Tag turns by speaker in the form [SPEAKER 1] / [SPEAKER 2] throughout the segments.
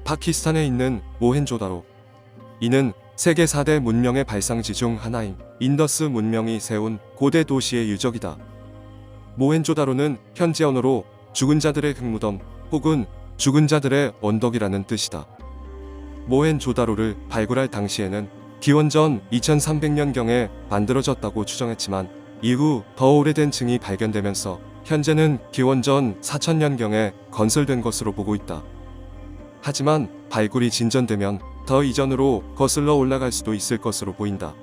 [SPEAKER 1] 파키스탄에 있는 모헨조다로. 이는 세계 4대 문명의 발상지 중 하나인 인더스 문명이 세운 고대 도시의 유적이다. 모헨조다로는 현지 언어로 죽은 자들의 흙무덤 혹은 죽은 자들의 언덕이라는 뜻이다. 모헨조다로를 발굴할 당시에는 기원전 2300년경에 만들어졌다고 추정했지만 이후 더 오래된 증이 발견되면서 현재는 기원전 4000년경에 건설된 것으로 보고 있다. 하지만 발굴이 진전되면 더 이전으로 거슬러 올라갈 수도 있을 것으로 보인다.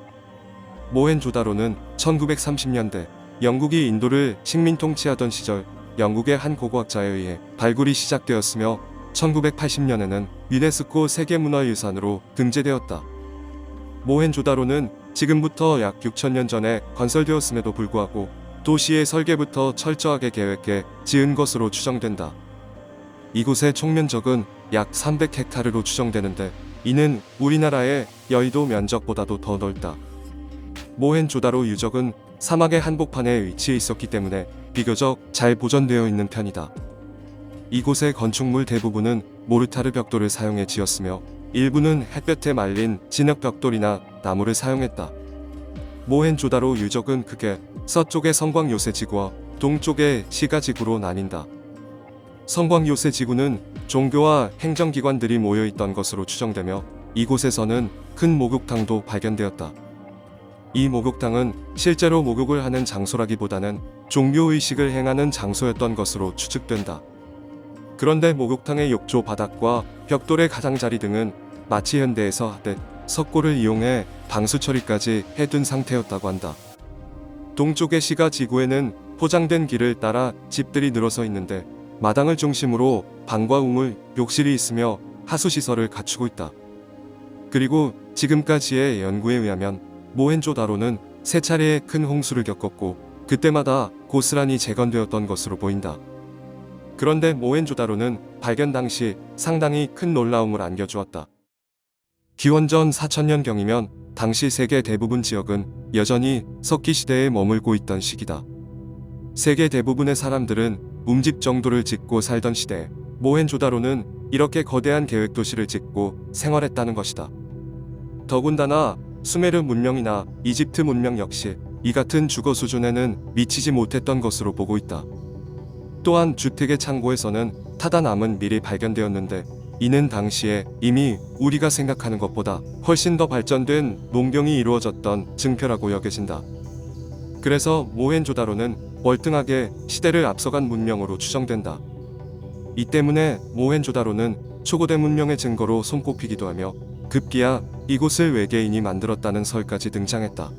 [SPEAKER 1] 모헨조다로는 1930년대 영국이 인도를 식민 통치하던 시절 영국의 한 고고학자에 의해 발굴이 시작되었으며 1980년에는 유네스코 세계문화유산으로 등재되었다. 모헨조다로는 지금부터 약 6000년 전에 건설되었음에도 불구하고 도시의 설계부터 철저하게 계획해 지은 것으로 추정된다. 이곳의 총면적은 약 300헥타르로 추정되는데 이는 우리나라의 여의도 면적보다도 더 넓다. 모헨조다로 유적은 사막의 한복판에 위치해 있었기 때문에 비교적 잘 보존되어 있는 편이다. 이곳의 건축물 대부분은 모르타르 벽돌을 사용해 지었으며 일부는 햇볕에 말린 진흙 벽돌이나 나무를 사용했다. 모헨조다로 유적은 크게 서쪽의 성광요새지구와 동쪽의 시가지구로 나뉜다. 성광요새지구는 종교와 행정기관들이 모여있던 것으로 추정되며 이곳에서는 큰 목욕탕도 발견되었다. 이 목욕탕은 실제로 목욕을 하는 장소라기보다는 종교의식을 행하는 장소였던 것으로 추측된다. 그런데 목욕탕의 욕조 바닥과 벽돌의 가장자리 등은 마치 현대에서 하듯 석고를 이용해 방수 처리까지 해둔 상태였다고 한다. 동쪽의 시가지구에는 포장된 길을 따라 집들이 늘어서 있는데 마당을 중심으로 방과 우물, 욕실이 있으며 하수시설을 갖추고 있다. 그리고 지금까지의 연구에 의하면 모헨조다로는 3차례의 큰 홍수를 겪었고 그때마다 고스란히 재건되었던 것으로 보인다. 그런데 모헨조다로는 발견 당시 상당히 큰 놀라움을 안겨주었다. 기원전 4000년경이면 당시 세계 대부분 지역은 여전히 석기 시대에 머물고 있던 시기다. 세계 대부분의 사람들은 움집 정도를 짓고 살던 시대에 모헨조다로는 이렇게 거대한 계획도시를 짓고 생활했다는 것이다. 더군다나 수메르 문명이나 이집트 문명 역시 이 같은 주거 수준에는 미치지 못했던 것으로 보고 있다. 또한 주택의 창고에서는 타다 남은 밀이 발견되었는데 이는 당시에 이미 우리가 생각하는 것보다 훨씬 더 발전된 농경이 이루어졌던 증표라고 여겨진다. 그래서 모헨조다로는 월등하게 시대를 앞서간 문명으로 추정된다. 이 때문에 모헨조다로는 초고대 문명의 증거로 손꼽히기도 하며 급기야 이곳을 외계인이 만들었다는 설까지 등장했다.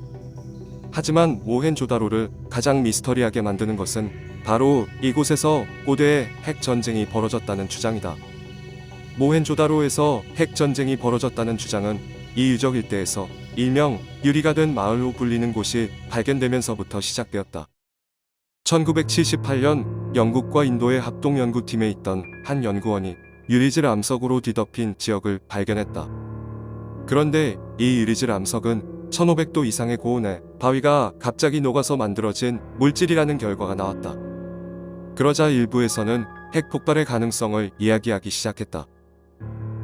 [SPEAKER 1] 하지만 모헨조다로를 가장 미스터리하게 만드는 것은 바로 이곳에서 고대의 핵전쟁이 벌어졌다는 주장이다. 모헨조다로에서 핵전쟁이 벌어졌다는 주장은 이 유적 일대에서 일명 유리가 된 마을로 불리는 곳이 발견되면서부터 시작되었다. 1978년 영국과 인도의 합동연구팀에 있던 한 연구원이 유리질 암석으로 뒤덮인 지역을 발견했다. 그런데 이 유리질 암석은 1500도 이상의 고온에 바위가 갑자기 녹아서 만들어진 물질이라는 결과가 나왔다. 그러자 일부에서는 핵폭발의 가능성을 이야기하기 시작했다.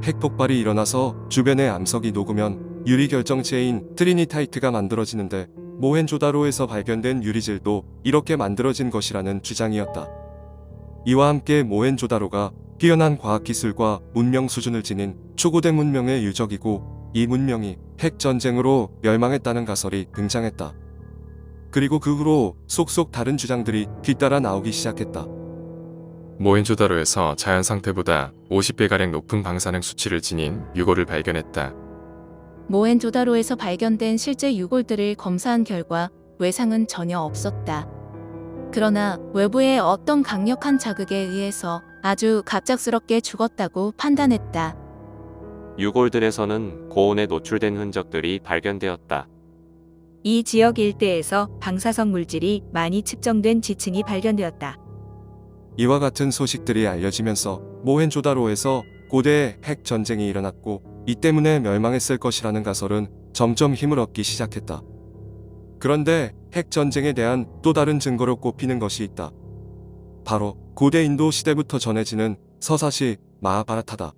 [SPEAKER 1] 핵폭발이 일어나서 주변의 암석이 녹으면 유리 결정체인 트리니타이트가 만들어지는데 모헨조다로에서 발견된 유리질도 이렇게 만들어진 것이라는 주장이었다. 이와 함께 모헨조다로가 뛰어난 과학기술과 문명 수준을 지닌 초고대 문명의 유적이고 이 문명이 핵전쟁으로 멸망했다는 가설이 등장했다. 그리고 그 후로 속속 다른 주장들이 뒤따라 나오기 시작했다.
[SPEAKER 2] 모헨조다로에서 자연 상태보다 50배가량 높은 방사능 수치를 지닌 유골을 발견했다.
[SPEAKER 3] 모헨조다로에서 발견된 실제 유골들을 검사한 결과 외상은 전혀 없었다. 그러나 외부의 어떤 강력한 자극에 의해서 아주 갑작스럽게 죽었다고 판단했다.
[SPEAKER 4] 유골들에서는 고온에 노출된 흔적들이 발견되었다.
[SPEAKER 5] 이 지역 일대에서 방사성 물질이 많이 측정된 지층이 발견되었다.
[SPEAKER 1] 이와 같은 소식들이 알려지면서 모헨조다로에서 고대의 핵전쟁이 일어났고 이 때문에 멸망했을 것이라는 가설은 점점 힘을 얻기 시작했다. 그런데 핵전쟁에 대한 또 다른 증거로 꼽히는 것이 있다. 바로 고대 인도 시대부터 전해지는 서사시 마하바라타다.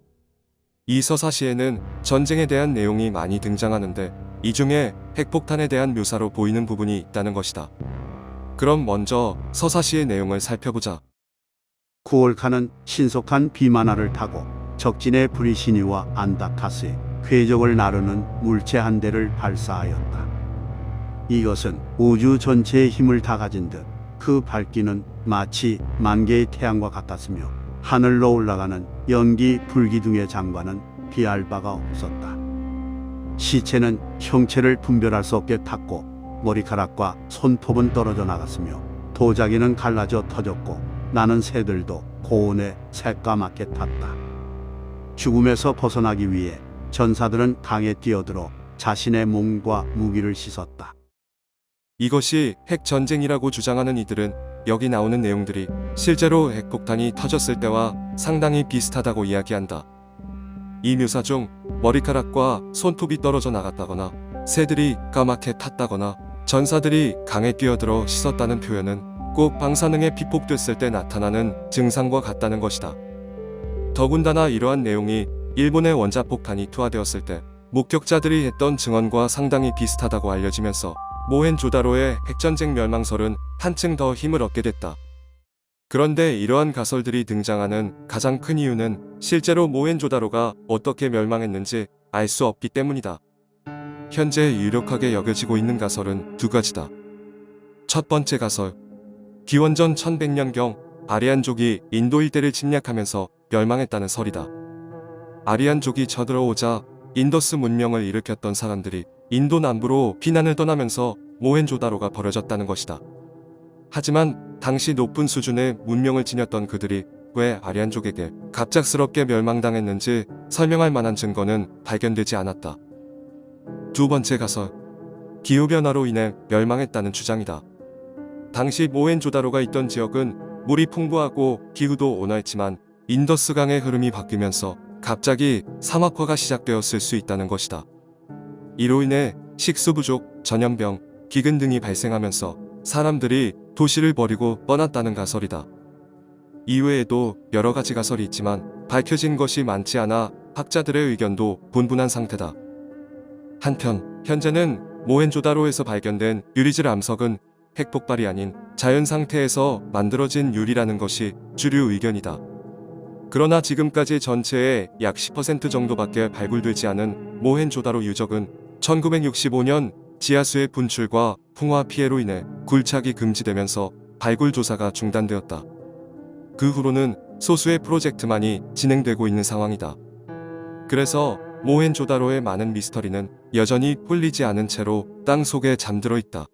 [SPEAKER 1] 이 서사시에는 전쟁에 대한 내용이 많이 등장하는데 이 중에 핵폭탄에 대한 묘사로 보이는 부분이 있다는 것이다. 그럼 먼저 서사시의 내용을 살펴보자.
[SPEAKER 6] 쿠올카는 신속한 비만화를 타고 적진의 브리시니와 안다카스의 궤적을 나르는 물체 한 대를 발사하였다. 이것은 우주 전체의 힘을 다 가진 듯 그 밝기는 마치 만 개의 태양과 같았으며 하늘로 올라가는 연기 불기둥의 장관은 비할 바가 없었다. 시체는 형체를 분별할 수 없게 탔고 머리카락과 손톱은 떨어져 나갔으며 도자기는 갈라져 터졌고 나는 새들도 고온에 새까맣게 탔다. 죽음에서 벗어나기 위해 전사들은 강에 뛰어들어 자신의 몸과 무기를 씻었다.
[SPEAKER 1] 이것이 핵전쟁이라고 주장하는 이들은 여기 나오는 내용들이 실제로 핵폭탄이 터졌을 때와 상당히 비슷하다고 이야기한다. 이 묘사 중 머리카락과 손톱이 떨어져 나갔다거나 새들이 까맣게 탔다거나 전사들이 강에 뛰어들어 씻었다는 표현은 꼭 방사능에 피폭됐을 때 나타나는 증상과 같다는 것이다. 더군다나 이러한 내용이 일본의 원자폭탄이 투하되었을 때 목격자들이 했던 증언과 상당히 비슷하다고 알려지면서 모헨조다로의 핵전쟁 멸망설은 한층 더 힘을 얻게 됐다. 그런데 이러한 가설들이 등장하는 가장 큰 이유는 실제로 모헨조다로가 어떻게 멸망했는지 알 수 없기 때문이다. 현재 유력하게 여겨지고 있는 가설은 두 가지다. 첫 번째 가설, 기원전 1100년경 아리안족이 인도 일대를 침략하면서 멸망했다는 설이다. 아리안족이 쳐들어오자 인더스 문명을 일으켰던 사람들이 인도 남부로 피난을 떠나면서 모헨조다로가 벌어졌다는 것이다. 하지만 당시 높은 수준의 문명을 지녔던 그들이 왜 아리안족에게 갑작스럽게 멸망당했는지 설명할 만한 증거는 발견되지 않았다. 두 번째 가설, 기후변화로 인해 멸망했다는 주장이다. 당시 모헨조다로가 있던 지역은 물이 풍부하고 기후도 온화했지만 인더스강의 흐름이 바뀌면서 갑자기 사막화가 시작되었을 수 있다는 것이다. 이로 인해 식수 부족, 전염병, 기근 등이 발생하면서 사람들이 도시를 버리고 떠났다는 가설이다. 이외에도 여러 가지 가설이 있지만 밝혀진 것이 많지 않아 학자들의 의견도 분분한 상태다. 한편 현재는 모헨조다로에서 발견된 유리질 암석은 핵폭발이 아닌 자연 상태에서 만들어진 유리라는 것이 주류 의견이다. 그러나 지금까지 전체의 약 10% 정도밖에 발굴되지 않은 모헨조다로 유적은 1965년 지하수의 분출과 풍화 피해로 인해 굴착이 금지되면서 발굴 조사가 중단되었다. 그 후로는 소수의 프로젝트만이 진행되고 있는 상황이다. 그래서 모헨조다로의 많은 미스터리는 여전히 풀리지 않은 채로 땅 속에 잠들어 있다.